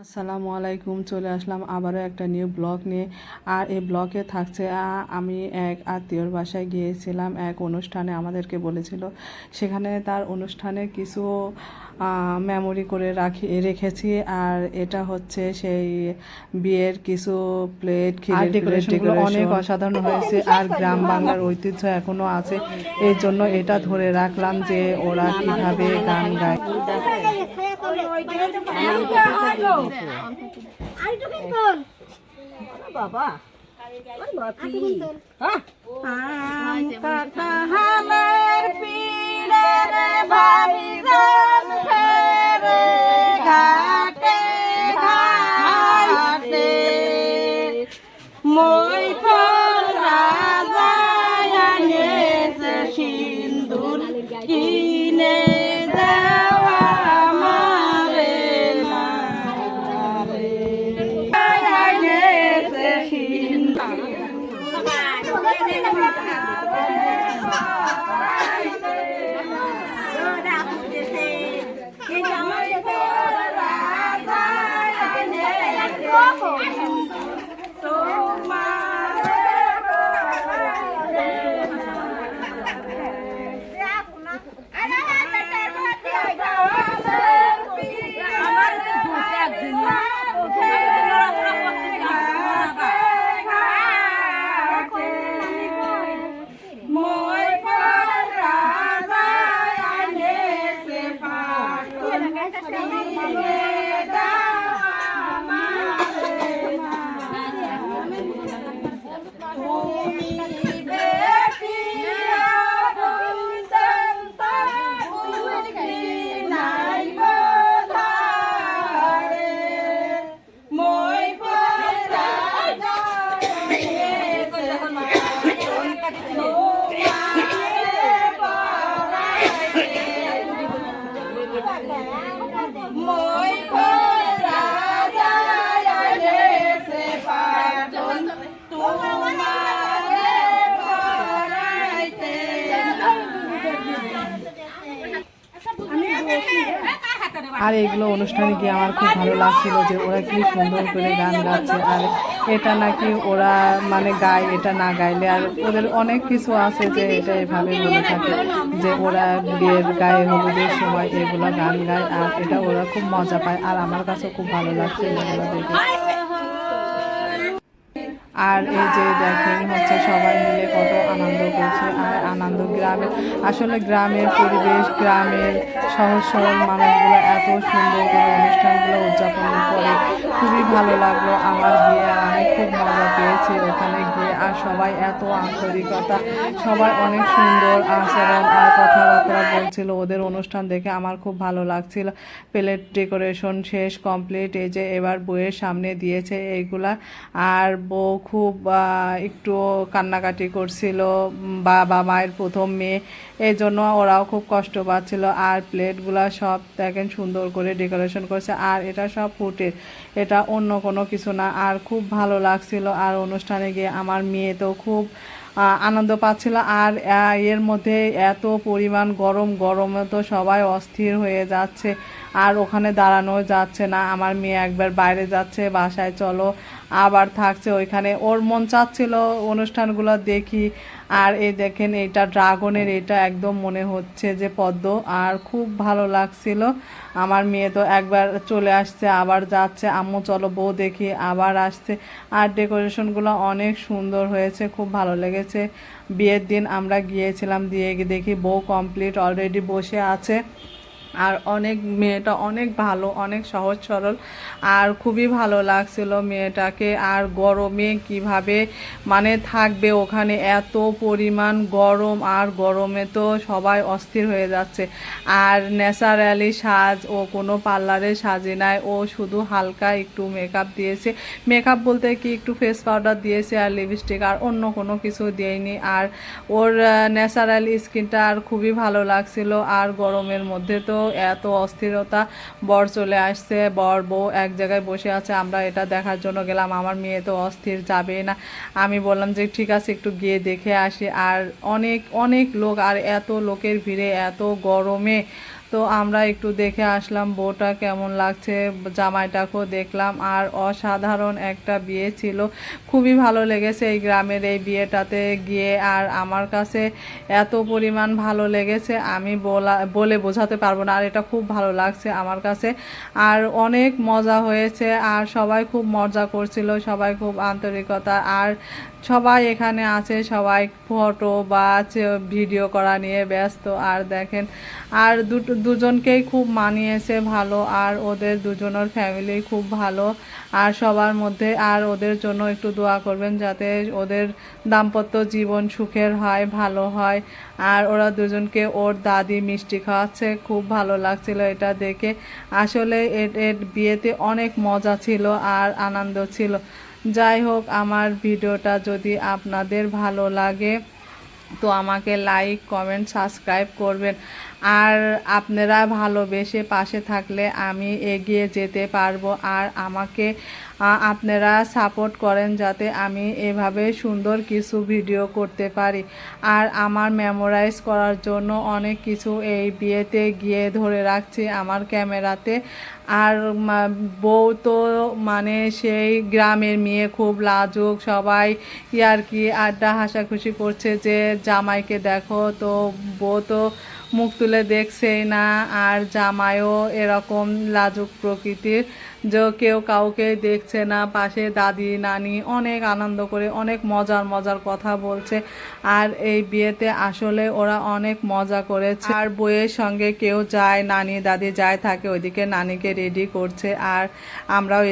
আসসালামু আলাইকুম। চলে আসলাম আবারও একটা নিউ ব্লগ নিয়ে। আর এই ব্লগে থাকছে আমি এক আত্মীয়র বাসায় গিয়েছিলাম এক অনুষ্ঠানে, আমাদেরকে বলেছিল সেখানে তার অনুষ্ঠানের কিছু মেমোরি করে রেখেছি। আর এটা হচ্ছে সেই বিয়ের কিছু প্লেট, ক্ষীরের প্লেট, ডেকোরেশন অনেক অসাধারণ হয়েছে। আর গ্রাম বাংলার ঐতিহ্য এখনো আছে, এই জন্য এটা ধরে রাখলাম যে ওরা কিভাবে গান গায়। বাবা সিন্দুর কিনে দেওয়া আর এইগুলো অনুষ্ঠানে গিয়ে আমার খুব ভালো লাগছিল যে ওরা কি সুন্দর করে গান গাচ্ছে। আর এটা নাকি ওরা মানে গায়, এটা না গাইলে আর ওদের অনেক কিছু আছে যে এটা এভাবে বলে থাকে যে ওরা বিয়ের গায়ে হলুদের সময় এগুলো গান গায়। আর এটা ওরা খুব মজা পায়, আর আমার কাছে খুব ভালো লাগছে এগুলো দেখে। আর এই যে দেখেন হচ্ছে সবাই মিলে কত আনন্দ করছে। আর আনন্দ গ্রামের, আসলে গ্রামের পরিবেশ, গ্রামের সহজ সরল মানুষগুলো এত সুন্দর করে অনুষ্ঠানগুলো উদযাপন করে, খুবই ভালো লাগলো আমার গিয়ে। আর আমি খুব মজা পেয়েছি ওখানে গিয়ে। আর সবাই এত আন্তরিকতা, সবাই অনেক সুন্দর আচরণ আর কথাবার্তা বলছিল। ওদের অনুষ্ঠান দেখে আমার খুব ভালো লাগছিল। প্লেট ডেকোরেশন শেষ, কমপ্লিট। এই যে এবার বউয়ের সামনে দিয়েছে এইগুলা। আর বউ খুব একটু কান্নাকাটি করছিল, বাবা মায়ের প্রথম মেয়ে, এই জন্য ওরাও খুব কষ্ট পাচ্ছিল। আর প্লেটগুলা সব দেখেন সুন্দর করে ডেকোরেশন করছে। আর এটা সব ফুটের, এটা অন্য কোনো কিছু না। আর খুব ভালো লাগছিল। আর অনুষ্ঠানে গিয়ে আমার মেয়ে তো খুব আনন্দ পাচ্ছিল। আর এর মধ্যে এত পরিমাণ গরম, গরমে তো সবাই অস্থির হয়ে যাচ্ছে। আর ওখানে দাঁড়ানো যাচ্ছে না। আমার মেয়ে একবার বাইরে যাচ্ছে, বাসায় চলো, আবার থাকছে ওইখানে। ওর মন চাচ্ছিল অনুষ্ঠানগুলো দেখি। আর এই দেখেন এটা ড্রাগনের, এটা একদম মনে হচ্ছে যে পদ্ম। আর খুব ভালো লাগছিল। আমার মেয়ে তো একবার চলে আসছে, আবার যাচ্ছে, আম্মু চলো বউ দেখি, আবার আসছে। আর ডেকোরেশনগুলো অনেক সুন্দর হয়েছে, খুব ভালো লেগেছে। বিয়ের দিন আমরা গিয়েছিলাম, দিয়ে দেখি বউ কমপ্লিট অলরেডি বসে আছে। আর মেয়েটা অনেক ভালো, অনেক সহজ সরল। আর খুবই ভালো লাগছিল মেয়েটাকে। আর গরমে কিভাবে মানে থাকবে ওখানে, এত পরিমাণ গরম। আর গরমে তো সবাই অস্থির হয়ে যাচ্ছে। আর ন্যাচারালি সাজ, ও কোনো পার্লারে সাজে নাই, ও শুধু হালকা একটু মেকআপ দিয়েছে। মেকআপ বলতে কি, একটু ফেস পাউডার দিয়েছে আর লিপস্টিক, আর অন্য কোনো কিছু দেয়নি। আর ওর ন্যাচারালি স্কিনটা আর খুবই ভালো লাগছিল। আর গরমের মধ্যে তো এত অস্থিরতা। বর চলে আসছে, বর বউ এক জায়গায় বসে আছে, আমরা এটা দেখার জন্য গেলাম। আমার মেয়ে তো অস্থির, যাবেই না। আমি বললাম যে ঠিক আছে একটু গিয়ে দেখে আসি। আর অনেক অনেক লোক, আর এত লোকের ভিড়ে, এত গরমে তো আমরা একটু দেখে আসলাম বউটা কেমন লাগছে, জামাইটাকেও দেখলাম। আর অসাধারণ একটা বিয়ে ছিল, খুবই ভালো লেগেছে এই গ্রামের এই বিয়েটাতে গিয়ে। আর আমার কাছে এত পরিমাণ ভালো লেগেছে আমি বলে বোঝাতে পারবো না। আর এটা খুব ভালো লাগছে আমার কাছে, আর অনেক মজা হয়েছে। আর সবাই খুব মজা করছিল, সবাই খুব আন্তরিকতা। আর সবাই এখানে আছে, সবাই ফটো বা ভিডিও করা নিয়ে ব্যস্ত। আর দেখেন, আর দুজনকেই খুব মানিয়েছে ভালো। আর ওদের দুজনের ফ্যামিলি খুব ভালো। আর সবার মধ্যে আর ওদের জন্য একটু দোয়া করবেন যাতে ওদের দাম্পত্য জীবন সুখের হয়, ভালো হয়। আর ওরা দুজনকে ওর দাদি মিষ্টি খাওয়াচ্ছে, খুব ভালো লাগছিল এটা দেখে। আসলে এর বিয়েতে অনেক মজা ছিল আর আনন্দ ছিল। যাই হোক, আমার ভিডিওটা যদি আপনাদের ভালো লাগে তো আমাকে লাইক, কমেন্ট, সাবস্ক্রাইব করবেন। আর আপনারা ভালোবেসে পাশে থাকলে আমি এগিয়ে যেতে পারবো। আর আমাকে আপনারা সাপোর্ট করেন যাতে আমি এভাবে সুন্দর কিছু ভিডিও করতে পারি। আর আমার মেমোরাইজ করার জন্য অনেক কিছু এই বিয়েতে গিয়ে ধরে রাখছি আমার ক্যামেরাতে। আর বউ তো মানে সেই গ্রামের মেয়ে, খুব লাজুক। সবাই ইয়ার্কি আড্ডা হাসাখুশি করছে যে জামাইকে দেখো, তো বউ তো মুখ তুলে দেখছেই না। আর জামাইও এরকম লাজুক প্রকৃতির, যে কেউ কাউকে দেখছে না। পাশে দাদি নানি অনেক আনন্দ করে অনেক মজার কথা বলছে। আর এই বিয়েতে আসলে ওরা অনেক মজা করেছে। আর বউয়ের সঙ্গে কেউ যায়, নানি দাদি যায় থাকে ওইদিকে, নানিকে রেডি করছে। আর আমরাও